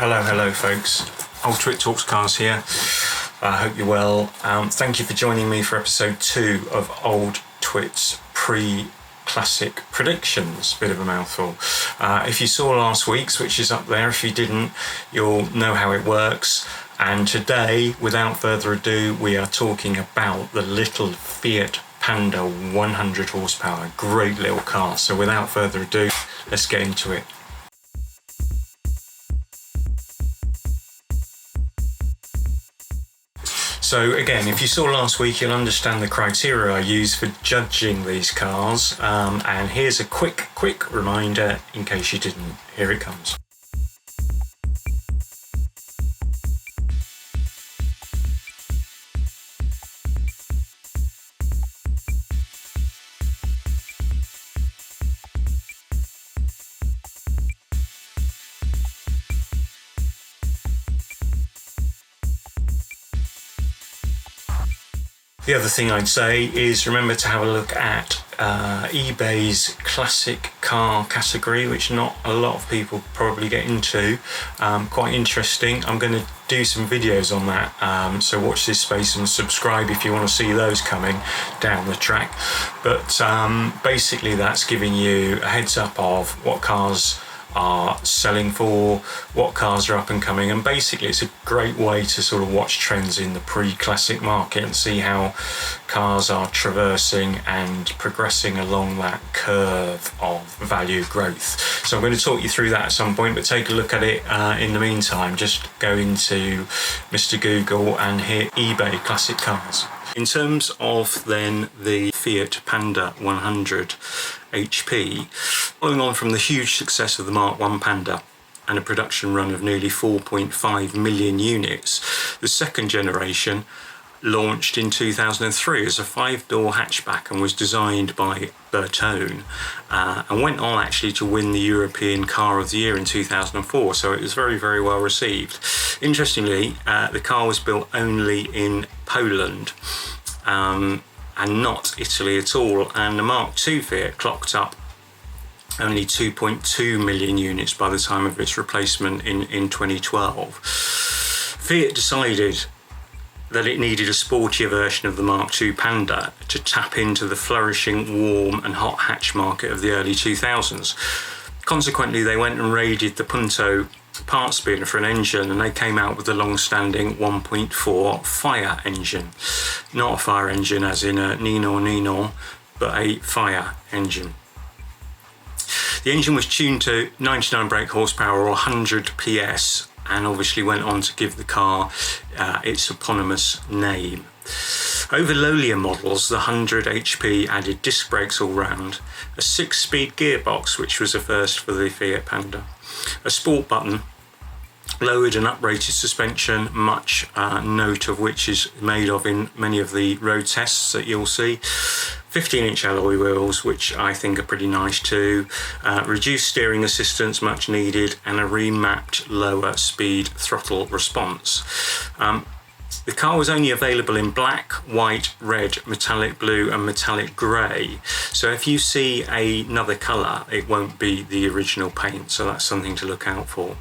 Hello folks. Old Twit Talks Cars here. I hope you're well. Thank you for joining me for episode 2 of Old Twit's pre-classic predictions. Bit of a mouthful. If you saw last week's, which is up there, if you didn't, you'll know how it works. And today, without further ado, we are talking about the little Fiat Panda 100 horsepower. Great little car. So without further ado, let's get into it. So again, if you saw last week, you'll understand the criteria I use for judging these cars. And here's a quick reminder in case you didn't. Here it comes. The other thing I'd say is remember to have a look at eBay's classic car category, which not a lot of people probably get into. Quite interesting. I'm going to do some videos on that, so watch this space and subscribe if you want to see those coming down the track. But basically that's giving you a heads up of what cars are selling for, what cars are up and coming, and basically it's a great way to sort of watch trends in the pre-classic market and see how cars are traversing and progressing along that curve of value growth. So I'm going to talk you through that at some point, but take a look at it in the meantime. Just go into Mr. Google and hit eBay classic cars. In terms of then the Fiat Panda 100 HP, following on from the huge success of the Mark I Panda and a production run of nearly 4.5 million units, the second generation launched in 2003 as a 5-door hatchback and was designed by Bertone and went on actually to win the European Car of the Year in 2004, so it was very well received. Interestingly, the car was built only in Poland and not Italy at all, and the Mark II Fiat clocked up only 2.2 million units by the time of its replacement in 2012. Fiat decided that it needed a sportier version of the Mark II Panda to tap into the flourishing warm and hot hatch market of the early 2000s. Consequently, they went and raided the Punto parts bin for an engine, and they came out with the long-standing 1.4 fire engine. Not a fire engine as in a Nino, but a fire engine. The engine was tuned to 99 brake horsepower or 100 PS, and obviously went on to give the car its eponymous name. Over lowlier models, the 100 HP added disc brakes all round, a 6-speed gearbox, which was a first for the Fiat Panda, a sport button, lowered and uprated suspension, much note of which is made of in many of the road tests that you'll see, 15-inch alloy wheels, which I think are pretty nice too, reduced steering assistance, much needed, and a remapped lower speed throttle response. The car was only available in black, white, red, metallic blue and metallic grey, so if you see another colour it won't be the original paint, so that's something to look out for.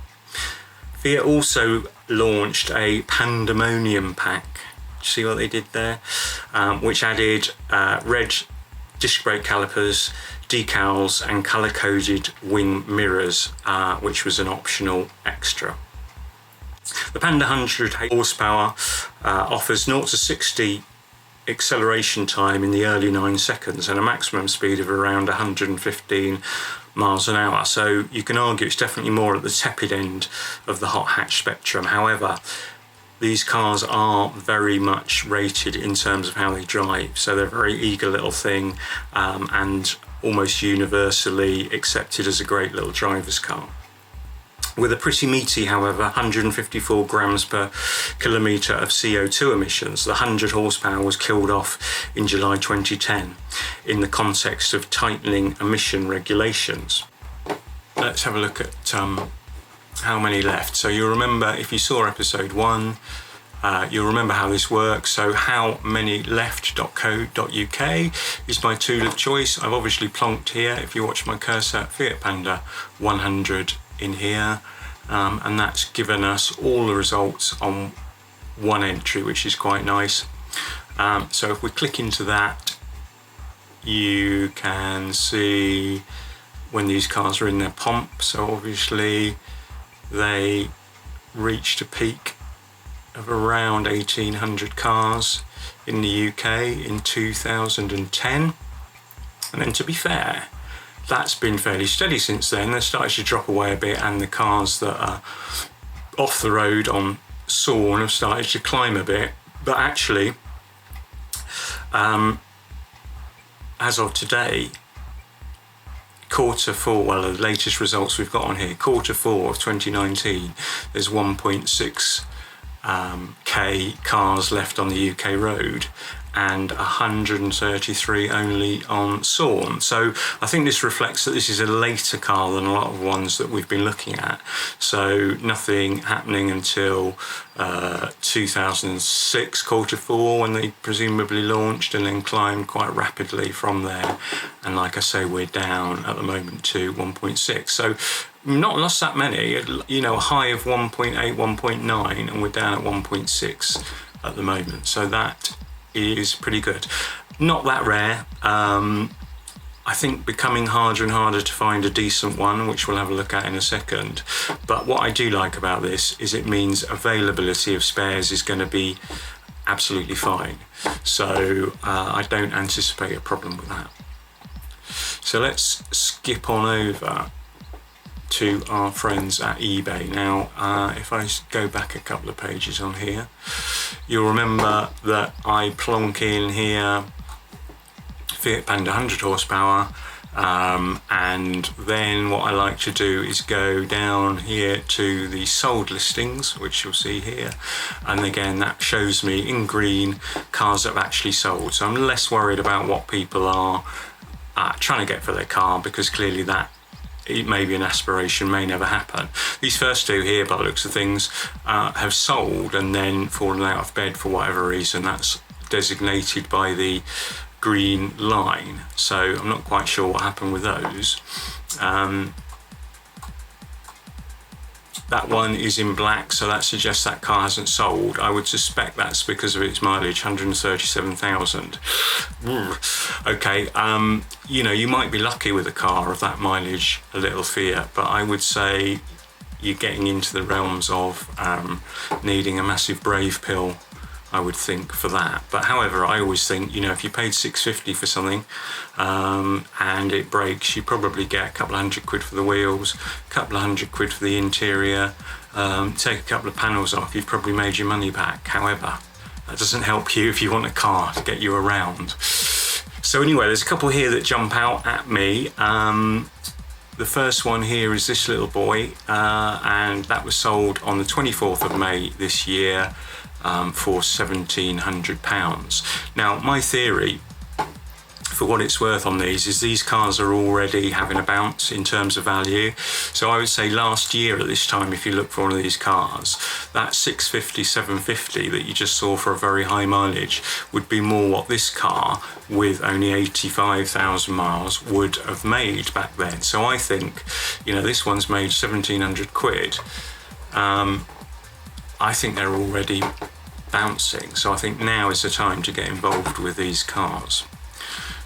Fiat also launched a Pandemonium pack. See what they did there? Which added red disc brake calipers, decals and colour-coded wing mirrors, which was an optional extra. The Panda 100 horsepower offers 0 to 60 acceleration time in the early 9 seconds and a maximum speed of around 115 miles an hour. So you can argue it's definitely more at the tepid end of the hot hatch spectrum. However, these cars are very much rated in terms of how they drive, so they're a very eager little thing and almost universally accepted as a great little driver's car. With a pretty meaty, however, 154 grams per kilometre of CO2 emissions, the 100 horsepower was killed off in July 2010 in the context of tightening emission regulations. Let's have a look at how many left. So you'll remember, if you saw episode 1, you'll remember how this works. So howmanyleft.co.uk is my tool of choice. I've obviously plonked here, if you watch my cursor, Fiat Panda 100 in here. and that's given us all the results on one entry, which is quite nice. So if we click into that, you can see when these cars are in their pomp. So obviously they reached a peak of around 1,800 cars in the UK in 2010. And then, to be fair, that's been fairly steady since then. They're starting to drop away a bit, and the cars that are off the road on Sawn have started to climb a bit. But actually, as of today, Q4, well, the latest results we've got on here, Q4 of 2019, there's 1.6 K cars left on the UK road, and 133 only on Sawn. So I think this reflects that this is a later car than a lot of ones that we've been looking at. So nothing happening until 2006 Q4, when they presumably launched, and then climbed quite rapidly from there. And like I say, we're down at the moment to 1.6. So not lost that many, you know, a high of 1.8, 1.9, and we're down at 1.6 at the moment. So that is pretty good. Not that rare. I think becoming harder and harder to find a decent one, which we'll have a look at in a second. But what I do like about this is it means availability of spares is going to be absolutely fine. So I don't anticipate a problem with that. So let's skip on over to our friends at eBay. Now, if I go back a couple of pages on here, you'll remember that I plonk in here Fiat Panda 100 horsepower, and then what I like to do is go down here to the sold listings, which you'll see here, and again that shows me in green cars that have actually sold. So I'm less worried about what people are trying to get for their car, because clearly that it may be an aspiration, may never happen. These first two here, by the looks of things, have sold and then fallen out of bed for whatever reason. That's designated by the green line. So I'm not quite sure what happened with those. That one is in black, so that suggests that car hasn't sold. I would suspect that's because of its mileage, 137,000. Okay, you know, you might be lucky with a car of that mileage, a little Fiat, but I would say you're getting into the realms of needing a massive brave pill, I would think, for that. But however, I always think, you know, if you paid $650 for something and it breaks, you probably get a couple of £100 for the wheels, a couple of £100 for the interior, take a couple of panels off, you've probably made your money back. However, that doesn't help you if you want a car to get you around. So anyway, there's a couple here that jump out at me. The first one here is this little boy, and that was sold on the 24th of May this year, for £1,700. Now, my theory, for what it's worth on these cars are already having a bounce in terms of value. So I would say last year at this time, if you look for one of these cars, that 650, 750 that you just saw for a very high mileage would be more what this car with only 85,000 miles would have made back then. So I think, you know, this one's made £1,700. I think they're already bouncing, so I think now is the time to get involved with these cars.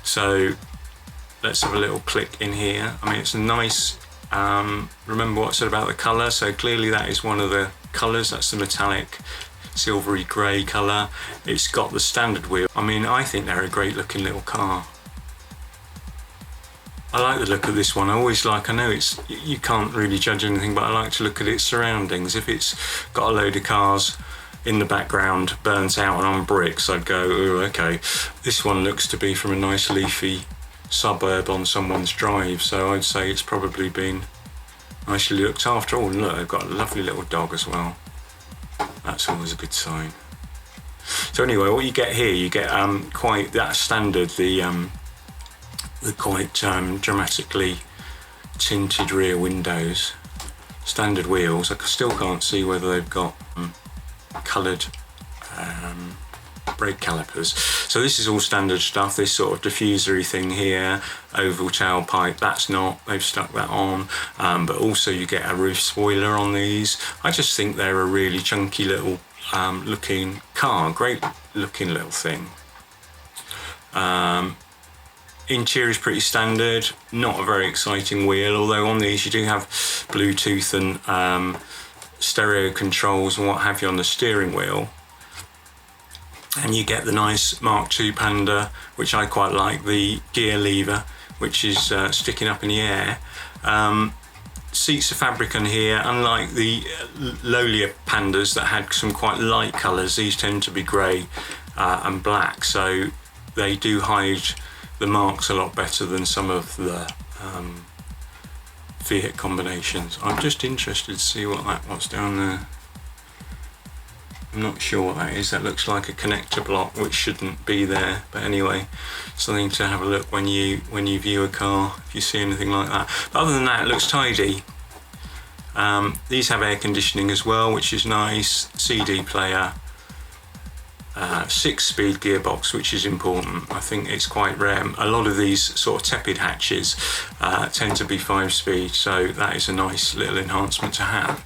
So let's have a little click in here. I mean, it's a nice, remember what I said about the colour, so clearly that is one of the colours, that's the metallic silvery grey colour. It's got the standard wheel. I mean, I think they're a great looking little car. I like the look of this one. I always like, I know it's, you can't really judge anything, but I like to look at its surroundings. If it's got a load of cars in the background, burnt out and on bricks, I'd go, oh, okay. This one looks to be from a nice leafy suburb on someone's drive, so I'd say it's probably been nicely looked after. Oh, look, they've got a lovely little dog as well. That's always a good sign. So anyway, what you get here, you get quite that standard, the quite dramatically tinted rear windows, standard wheels. I still can't see whether they've got coloured brake calipers. So this is all standard stuff, this sort of diffusery thing here, oval tailpipe, that's not, they've stuck that on, but also you get a roof spoiler on these. I just think they're a really chunky little looking car, great looking little thing. Interior is pretty standard, not a very exciting wheel, although on these you do have Bluetooth and stereo controls and what have you on the steering wheel. And you get the nice Mark II Panda, which I quite like, the gear lever, which is sticking up in the air. Seats are fabric on here, unlike the lowlier Pandas that had some quite light colours. These tend to be grey and black, so they do hide the marks a lot better than some of the Fiat combinations. I'm just interested to see what's down there. I'm not sure what that is. That looks like a connector block, which shouldn't be there. But anyway, something to have a look when you view a car, if you see anything like that. But other than that, it looks tidy. These have air conditioning as well, which is nice. CD player. 6-speed gearbox, which is important. I think it's quite rare. A lot of these sort of tepid hatches tend to be 5-speed, so that is a nice little enhancement to have.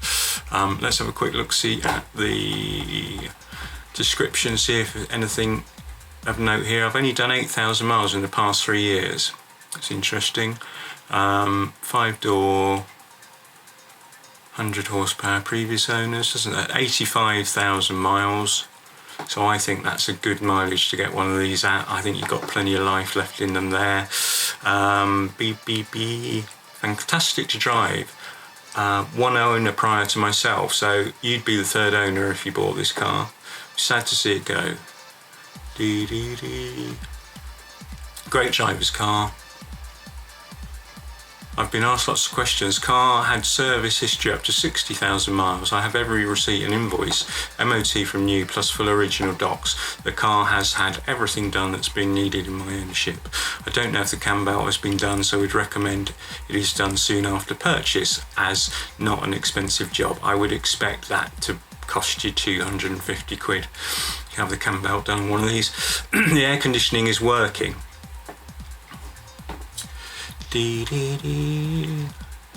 Let's have a quick look, see at the description, see if there's anything of note here. I've only done 8,000 miles in the past 3 years. That's interesting. 5-door, 100 horsepower, previous owners, doesn't that? 85,000 miles. So I think that's a good mileage to get one of these at. I think you've got plenty of life left in them there. Fantastic to drive. One owner prior to myself, so you'd be the third owner if you bought this car. Sad to see it go. Great driver's car. I've been asked lots of questions. Car had service history up to 60,000 miles. I have every receipt and invoice, MOT from new plus full original docs. The car has had everything done that's been needed in my ownership. I don't know if the cam belt has been done, so we'd recommend it is done soon after purchase, as not an expensive job. I would expect that to cost you 250 quid. You have the cam belt done on one of these. The air conditioning is working.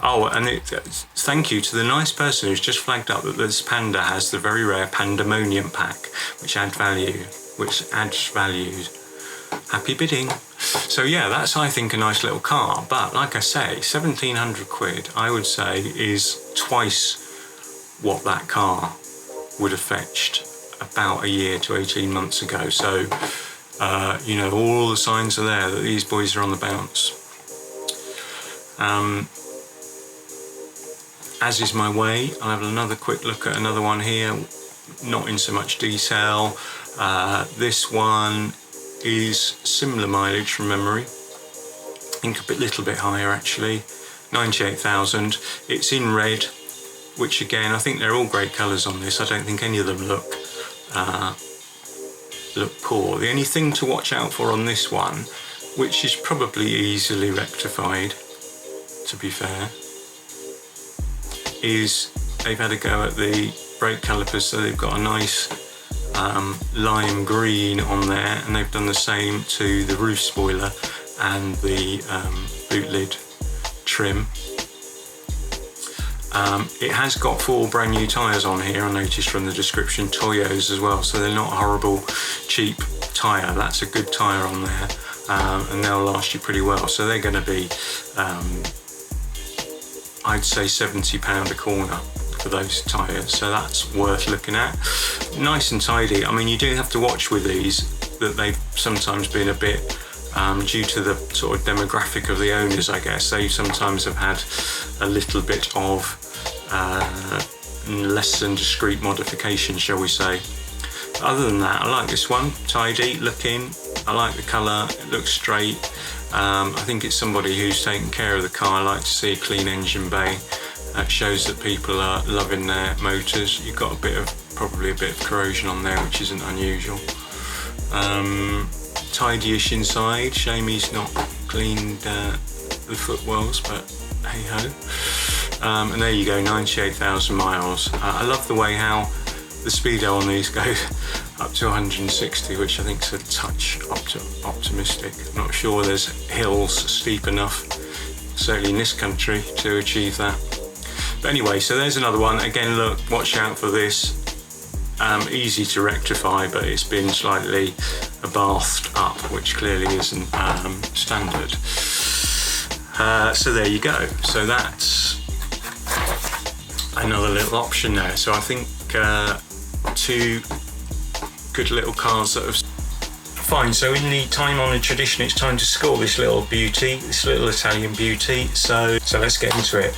Oh, and thank you to the nice person who's just flagged up that this Panda has the very rare Pandemonium pack, which adds values. Happy bidding. So yeah, that's, I think, a nice little car, but like I say, 1,700 quid, I would say, is twice what that car would have fetched about a year to 18 months ago. So, you know, all the signs are there that these boys are on the bounce. As is my way, I'll have another quick look at another one here, not in so much detail. This one is similar mileage from memory. I think a little bit higher actually, 98,000. It's in red, which again, I think they're all great colours on this. I don't think any of them look poor. The only thing to watch out for on this one, which is probably easily rectified, to be fair, is they've had a go at the brake calipers, so they've got a nice lime green on there, and they've done the same to the roof spoiler and the boot lid trim. It has got 4 brand new tyres on here, I noticed from the description, Toyos as well, so they're not a horrible cheap tyre. That's a good tyre on there, and they'll last you pretty well. So they're going to be I'd say £70 a corner for those tyres, so that's worth looking at. Nice and tidy. I mean, you do have to watch with these that they've sometimes been a bit, due to the sort of demographic of the owners, I guess, they sometimes have had a little bit of less than discreet modification, shall we say. But other than that, I like this one, tidy looking. I like the colour, it looks straight. I think it's somebody who's taking care of the car. I like to see a clean engine bay. That shows that people are loving their motors. You've got probably a bit of corrosion on there, which isn't unusual. Tidy-ish inside. Shame he's not cleaned the footwells, but hey ho. And there you go, 98,000 miles. I love the way how The speedo on these goes up to 160, which I think is a touch optimistic. I'm not sure there's hills steep enough, certainly in this country, to achieve that. But anyway, so there's another one. Again, look, watch out for this. Easy to rectify, but it's been slightly bathed up, which clearly isn't standard. So there you go. So that's another little option there. So I think two good little cars that have fine. So in the time-honoured tradition, it's time to score this little beauty, this little Italian beauty. So let's get into it.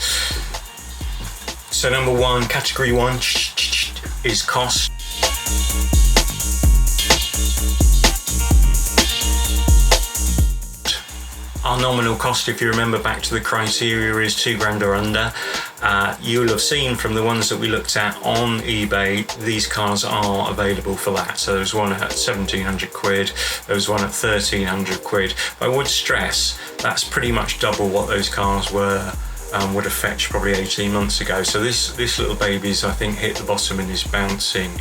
So number one, category one, is cost. Our nominal cost, if you remember back to the criteria, is £2,000 or under. You'll have seen from the ones that we looked at on eBay, these cars are available for that. So there's one at 1,700 quid, there was one at 1,300 quid. I would stress that's pretty much double what those cars were. Would have fetched probably 18 months ago. So this little baby's, I think, hit the bottom and is bouncing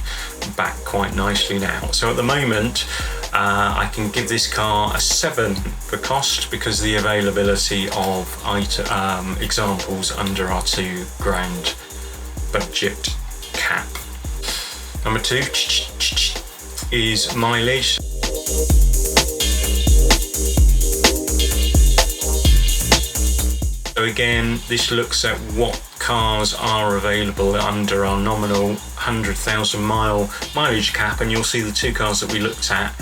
back quite nicely now. So at the moment, I can give this car a 7 for cost because the availability of examples under our £2,000 budget cap. Number two is mileage. So again, this looks at what cars are available under our nominal 100,000 mile mileage cap, and you'll see the two cars that we looked at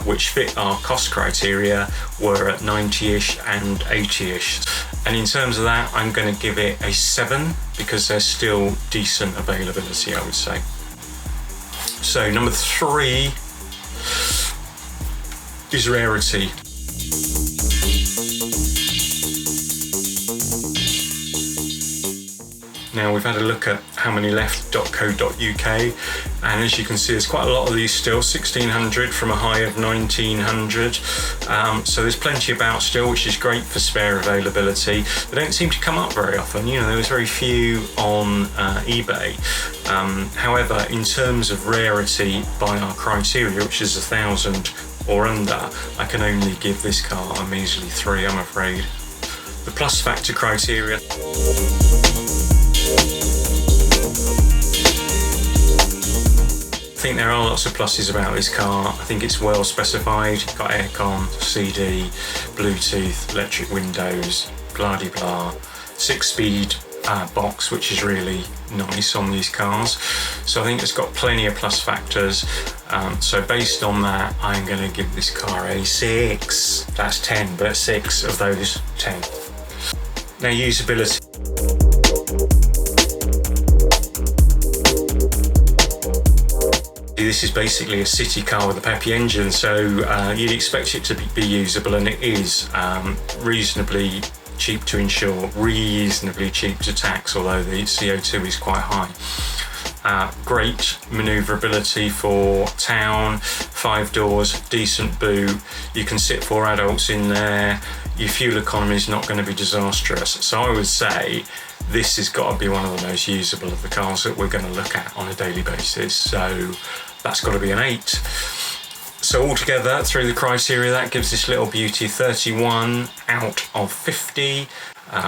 which fit our cost criteria were at 90-ish and 80-ish. And in terms of that, I'm going to give it a 7 because there's still decent availability, I would say. So number 3 is rarity. Now we've had a look at how many left.co.uk, and as you can see there's quite a lot of these still, 1,600 from a high of 1,900. So there's plenty about still, which is great for spare availability. They don't seem to come up very often, you know, there was very few on eBay. However, in terms of rarity by our criteria, which is 1,000 or under, I can only give this car a measly 3, I'm afraid. The plus factor criteria. I think there are lots of pluses about this car. I think it's well specified. You've got aircon, CD, Bluetooth, electric windows, blah de blah. 6-speed box, which is really nice on these cars. So I think it's got plenty of plus factors. So based on that, I'm going to give this car a 6. That's 10, but 6 of those 10. Now usability. This is basically a city car with a peppy engine, so you'd expect it to be usable, and it is reasonably cheap to insure, reasonably cheap to tax, although the CO2 is quite high. Great manoeuvrability for town, 5 doors, decent boot, you can sit 4 adults in there, your fuel economy is not going to be disastrous. So I would say this has got to be one of the most usable of the cars that we're going to look at on a daily basis. So that's got to be an 8. So altogether, through the criteria, that gives this little beauty 31 out of 50,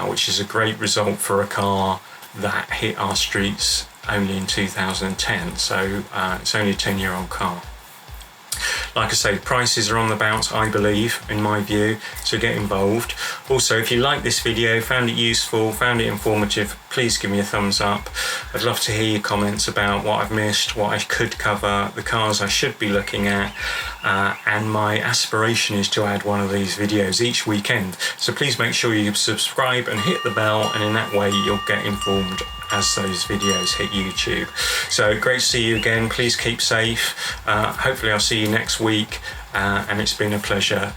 which is a great result for a car that hit our streets only in 2010. So it's only a 10-year-old car. Like I say, prices are on the bounce, I believe, in my view, so get involved. Also, if you like this video, found it useful, found it informative, please give me a thumbs up. I'd love to hear your comments about what I've missed, what I could cover, the cars I should be looking at, and my aspiration is to add one of these videos each weekend. So please make sure you subscribe and hit the bell, and in that way you'll get informed as those videos hit YouTube. So great to see you again. Please keep safe. Hopefully I'll see you next week, and it's been a pleasure